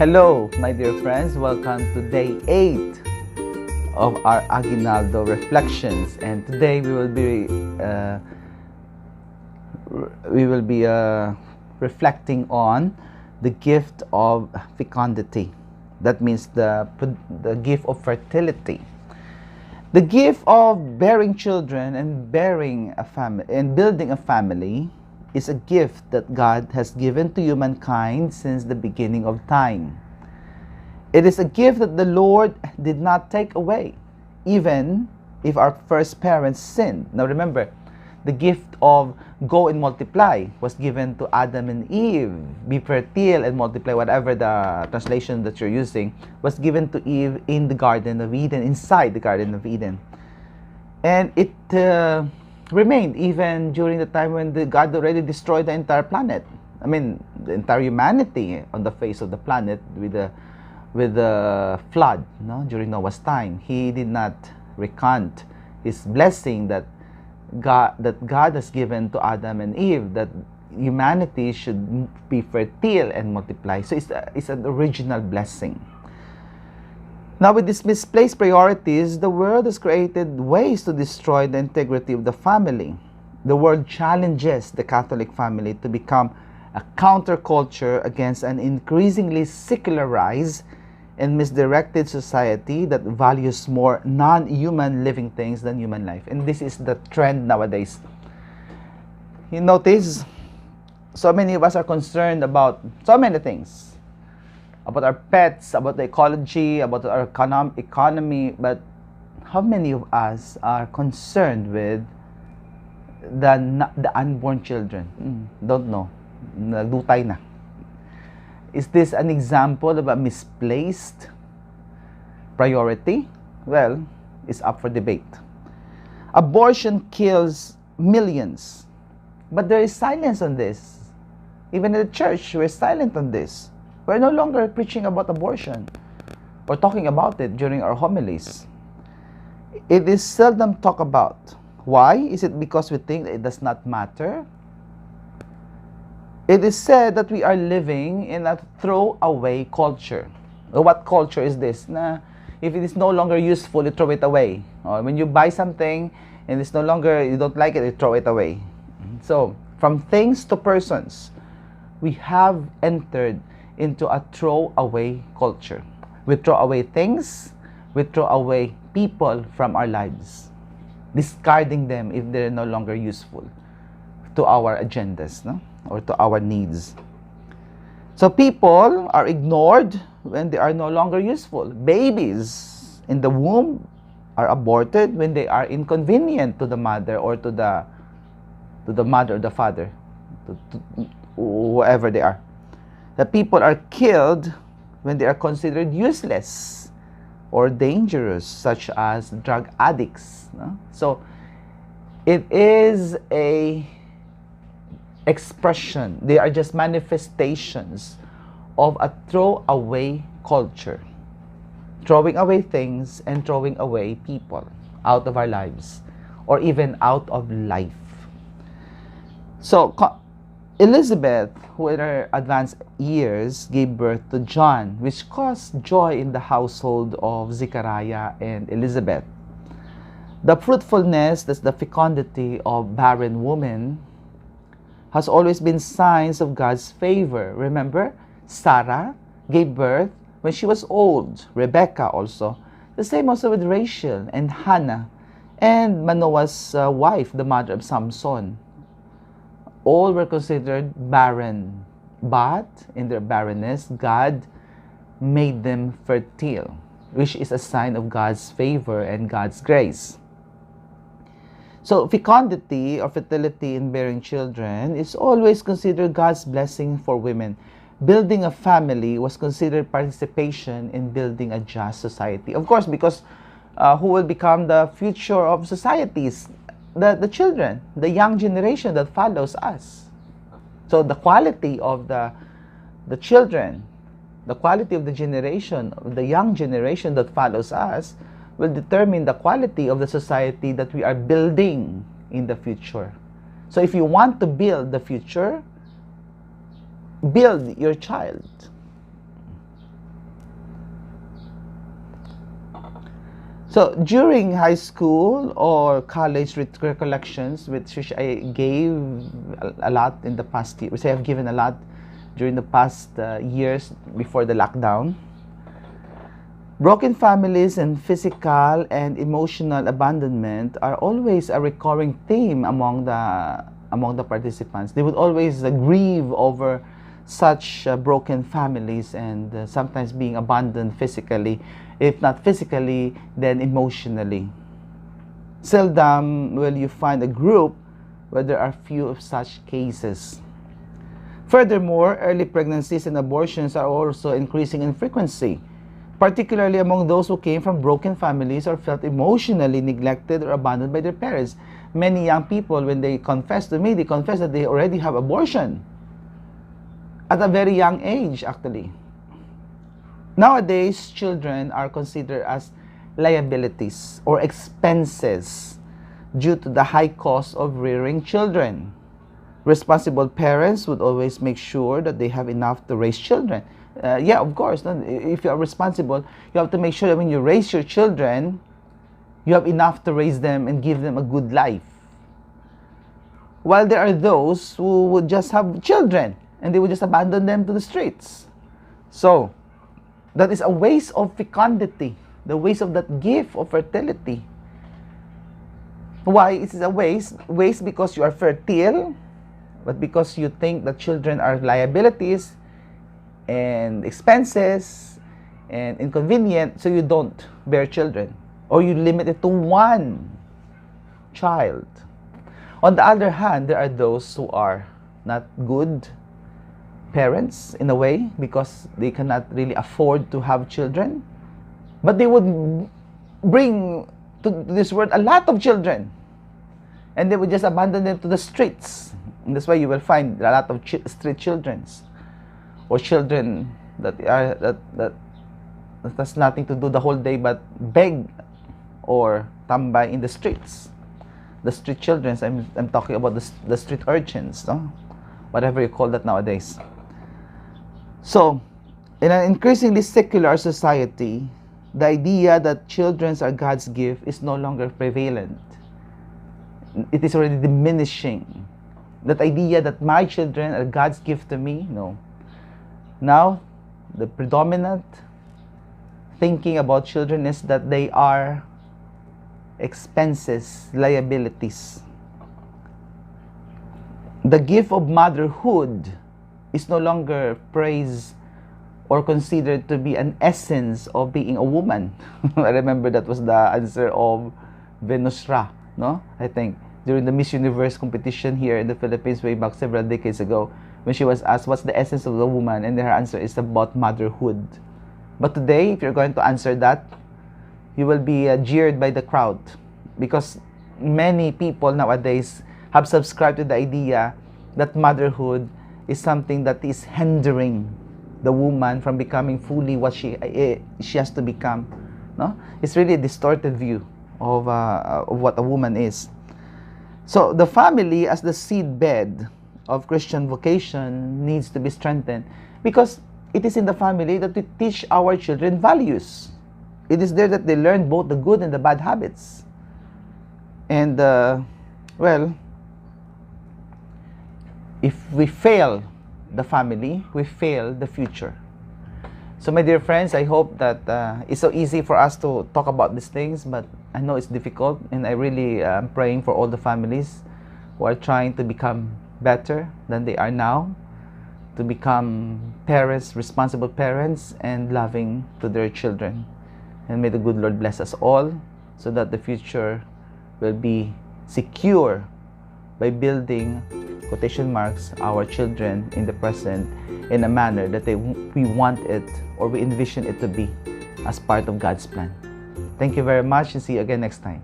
Hello, my dear friends. Welcome to day 8 of our Aguinaldo reflections, and today we will be reflecting on the gift of fecundity. That means the gift of fertility, the gift of bearing children and bearing a family and building a family is a gift that God has given to humankind since the beginning of time. It is a gift that the Lord did not take away, even if our first parents sinned. Now remember, the gift of go and multiply was given to Adam and Eve. Be fertile and multiply, whatever the translation that you're using, was given to Eve in the Garden of Eden, inside the Garden of Eden. And it remained even during the time when God already destroyed the entire planet. I mean, the entire humanity on the face of the planet with the flood, during Noah's time. He did not recant his blessing that God has given to Adam and Eve, that humanity should be fertile and multiply. So it's an original blessing. Now, with these misplaced priorities, the world has created ways to destroy the integrity of the family. The world challenges the Catholic family to become a counterculture against an increasingly secularized and misdirected society that values more non-human living things than human life. And this is the trend nowadays. You notice, so many of us are concerned about so many things. About our pets, about the ecology, about our economy, but how many of us are concerned with the unborn children? Don't know. Nagdutay na. Is this an example of a misplaced priority? Well, it's up for debate. Abortion kills millions, but there is silence on this. Even in the church, we're silent on this. We're no longer preaching about abortion or talking about it during our homilies. It is seldom talked about. Why? Is it because we think that it does not matter? It is said that we are living in a throwaway culture. What culture is this? If it is no longer useful, you throw it away. Or when you buy something and it's no longer, you don't like it, you throw it away. So, from things to persons, we have entered into a throwaway culture. We throw away things, we throw away people from our lives, discarding them if they're no longer useful to our agendas, or to our needs. So people are ignored when they are no longer useful. Babies in the womb are aborted when they are inconvenient to the mother or to the mother or the father, to whoever they are. The people are killed when they are considered useless or dangerous, such as drug addicts. So it is a expression. They are just manifestations of a throwaway culture. Throwing away things and throwing away people out of our lives or even out of life. So Elizabeth, who in her advanced years gave birth to John, which caused joy in the household of Zechariah and Elizabeth. The fruitfulness, that's the fecundity of barren women, has always been signs of God's favor. Remember, Sarah gave birth when she was old. Rebecca also. The same also with Rachel and Hannah and Manoah's wife, the mother of Samson. All were considered barren, but in their barrenness, God made them fertile, which is a sign of God's favor and God's grace. So fecundity or fertility in bearing children is always considered God's blessing for women. Building a family was considered participation in building a just society. Of course, because who will become the future of societies? The children, the young generation that follows us. So the quality of the children, the quality of the generation, of the young generation that follows us, will determine the quality of the society that we are building in the future. So if you want to build the future, build your child. So during high school or college recollections, which I gave a lot in the past year, which I have given a lot during the past years before the lockdown, broken families and physical and emotional abandonment are always a recurring theme among the participants. They would always grieve over such broken families and sometimes being abandoned physically, if not physically, then emotionally. Seldom will you find a group where there are few of such cases. Furthermore, early pregnancies and abortions are also increasing in frequency, particularly among those who came from broken families or felt emotionally neglected or abandoned by their parents. Many young people, when they confess to me, they confess that they already have abortion at a very young age, actually. Nowadays, children are considered as liabilities or expenses due to the high cost of rearing children. Responsible parents would always make sure that they have enough to raise children. Yeah, of course. If you are responsible, you have to make sure that when you raise your children, you have enough to raise them and give them a good life. While there are those who would just have children and they would just abandon them to the streets. So, that is a waste of fecundity, the waste of that gift of fertility. Why is it a waste? Waste because you are fertile, but because you think that children are liabilities and expenses and inconvenient, so you don't bear children, or you limit it to one child. On the other hand, there are those who are not good parents in a way because they cannot really afford to have children, but they would bring to this world a lot of children and they would just abandon them to the streets. And that's why you will find a lot of street children or children that has nothing to do the whole day but beg or tambay in the streets. The street children, I'm talking about the street urchins, no? Whatever you call that nowadays. So, in an increasingly secular society, the idea that children are God's gift is no longer prevalent. It is already diminishing. That idea that my children are God's gift to me, no. Now, the predominant thinking about children is that they are expenses, liabilities. The gift of motherhood is no longer praised or considered to be an essence of being a woman. I remember that was the answer of Venus Ra, no? I think during the Miss Universe competition here in the Philippines way back several decades ago, when she was asked what's the essence of the woman, and her answer is about motherhood. But today, if you're going to answer that, you will be jeered by the crowd, because many people nowadays have subscribed to the idea that motherhood is something that is hindering the woman from becoming fully what she has to become. No, it's really a distorted view of what a woman is. So the family as the seedbed of Christian vocation needs to be strengthened, because it is in the family that we teach our children values. It is there that they learn both the good and the bad habits. And well, if we fail the family, we fail the future. So my dear friends, I hope that it's so easy for us to talk about these things, but I know it's difficult, and I really am praying for all the families who are trying to become better than they are now, to become parents, responsible parents, and loving to their children. And may the good Lord bless us all, so that the future will be secure by building, quotation marks, our children in the present in a manner that we want it or we envision it to be as part of God's plan. Thank you very much, and see you again next time.